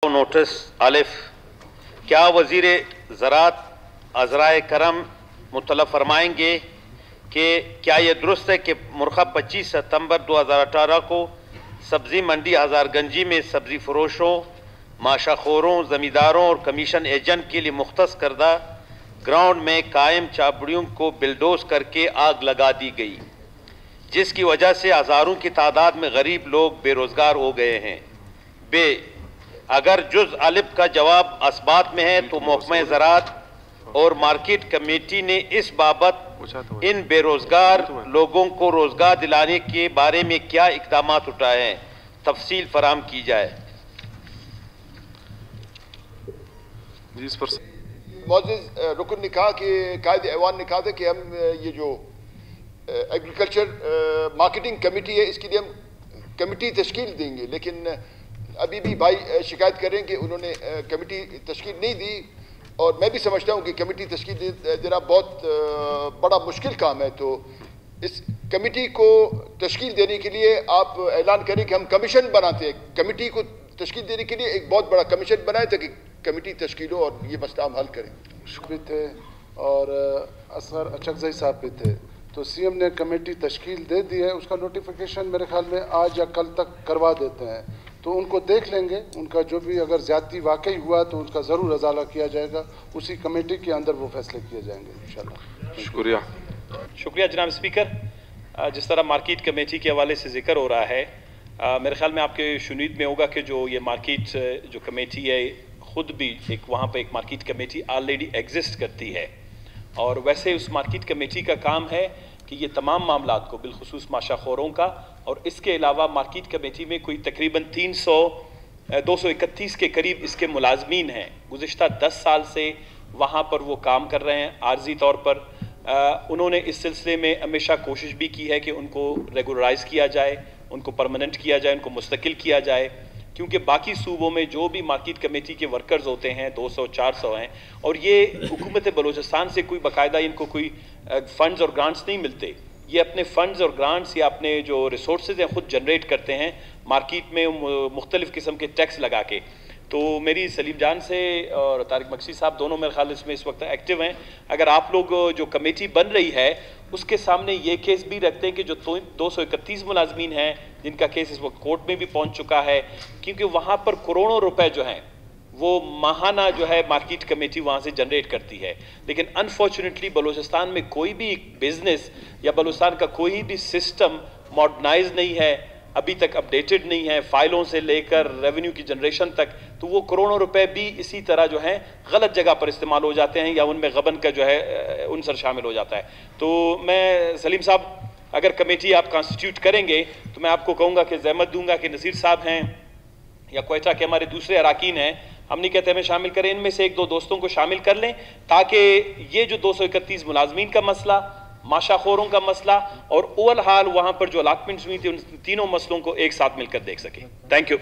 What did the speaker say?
Notice अलिफ, क्या वज़ीर ज़राअत अज़राए करम मुतलब फरमाएंगे कि क्या यह दुरुस्त है कि मुरखब 25 सितंबर 2018 को सब्ज़ी मंडी हज़ारगंजी में सब्ज़ी फरोशों, माशाखोरों, ज़मींदारों और कमीशन एजेंट के लिए मुख्तस करदा ग्राउंड में कायम चाबड़ियों को बिल्डोज करके आग लगा दी गई, जिसकी वजह से हज़ारों की तादाद में गरीब लोग बेरोज़गार हो गए हैं। अगर जुज़ अलिफ का जवाब असबात में है तो महकमा ज़राअत और मार्केट कमेटी ने इस बाबत इन बेरोज़गार लोगों को रोज़गार दिलाने के बारे में क्या इक़दाम उठाए हैं, तफसील फराम की जाए। मोअज़्ज़िज़ रुकन ने कहा कि कायद ऐवान ने कहा था कि हम ये जो एग्रीकल्चर मार्केटिंग कमेटी है इसके लिए हम कमेटी तश्कील देंगे, लेकिन अभी भी भाई शिकायत कर रहे हैं कि उन्होंने कमेटी तश्कील नहीं दी। और मैं भी समझता हूँ कि कमेटी तश्कील देना बहुत बड़ा मुश्किल काम है। तो इस कमेटी को तश्कील देने के लिए आप ऐलान करें कि हम कमीशन बनाते हैं, कमेटी को तश्कील देने के लिए एक बहुत बड़ा कमीशन बनाए ताकि कमेटी तश्कील हो और ये मसला हम हल करें। शुक्रिया थे और असगर अचकज़ई साहब भी थे, तो सीएम ने कमेटी तश्कील दे दी है, उसका नोटिफिकेशन मेरे ख्याल में आज या कल तक करवा देते हैं, तो उनको देख लेंगे। उनका जो भी अगर ज़्यादती वाकई हुआ तो उसका ज़रूर अजाला किया जाएगा, उसी कमेटी के अंदर वो फैसले किए जाएंगे इंशाल्लाह। शुक्रिया जनाब स्पीकर। जिस तरह मार्केट कमेटी के हवाले से जिक्र हो रहा है, मेरे ख्याल में आपके शुनीद में होगा कि जो ये मार्केट जो कमेटी है ख़ुद भी एक वहाँ पर एक मार्केट कमेटी ऑलरेडी एग्जिस्ट करती है, और वैसे उस मार्केट कमेटी का काम है कि ये तमाम मामलात को बिलखुसूस माशाखोरों का, और इसके अलावा मार्केट कमेटी में कोई तकरीबन 231 के करीब इसके मुलाजमीन हैं। गुज़िश्ता 10 साल से वहाँ पर वो काम कर रहे हैं आर्जी तौर पर। उन्होंने इस सिलसिले में हमेशा कोशिश भी की है कि उनको रेगुलराइज़ किया जाए, उनको परमानेंट किया जाए, उनको मुस्तकिल किया जाए, क्योंकि बाकी सूबों में जो भी मार्केट कमेटी के वर्कर्स होते हैं 200-400 हैं, और ये हुकूमत बलूचिस्तान से कोई बाकायदा इनको कोई फ़ंड्स और ग्रांट्स नहीं मिलते। ये अपने फ़ंड्स और ग्रांट्स या अपने जो रिसोर्सेज हैं ख़ुद जनरेट करते हैं मार्केट में मुख्तलिफ़ किस्म के टैक्स लगा के। तो मेरी सलीम जान से और तारिक मक्सी साहब दोनों मेरे ख्याल इसमें इस वक्त एक्टिव हैं। अगर आप लोग जो कमेटी बन रही है उसके सामने ये केस भी रखते हैं कि जो 231 मुलाजमीन हैं जिनका केस इस वक्त कोर्ट में भी पहुंच चुका है, क्योंकि वहाँ पर करोड़ों रुपए जो हैं वो माहाना जो है मार्केट कमेटी वहाँ से जनरेट करती है। लेकिन अनफॉर्चुनेटली बलूचिस्तान में कोई भी बिजनेस या बलूचिस्तान का कोई भी सिस्टम मॉडर्नाइज नहीं है, अभी तक अपडेटेड नहीं है, फाइलों से लेकर रेवेन्यू की जनरेशन तक। तो वो करोड़ों रुपए भी इसी तरह जो है गलत जगह पर इस्तेमाल हो जाते हैं या उनमें गबन का जो है उनसर शामिल हो जाता है। तो मैं सलीम साहब, अगर कमेटी आप कॉन्स्टिट्यूट करेंगे तो मैं आपको कहूँगा कि ज़हमत दूंगा कि नसीर साहब हैं या क्वेटा के हमारे दूसरे अराकीन हैं, हम नहीं कहते हमें शामिल करें, इनमें से 1-2 दोस्तों को शामिल कर लें ताकि ये जो 231 मुलाजमीन का मसला, माशाखोरों का मसला और ओवरऑल वहाँ पर जो अलाटमेंट्स हुई थी उन तीनों मसलों को एक साथ मिलकर देख सकें। Thank you.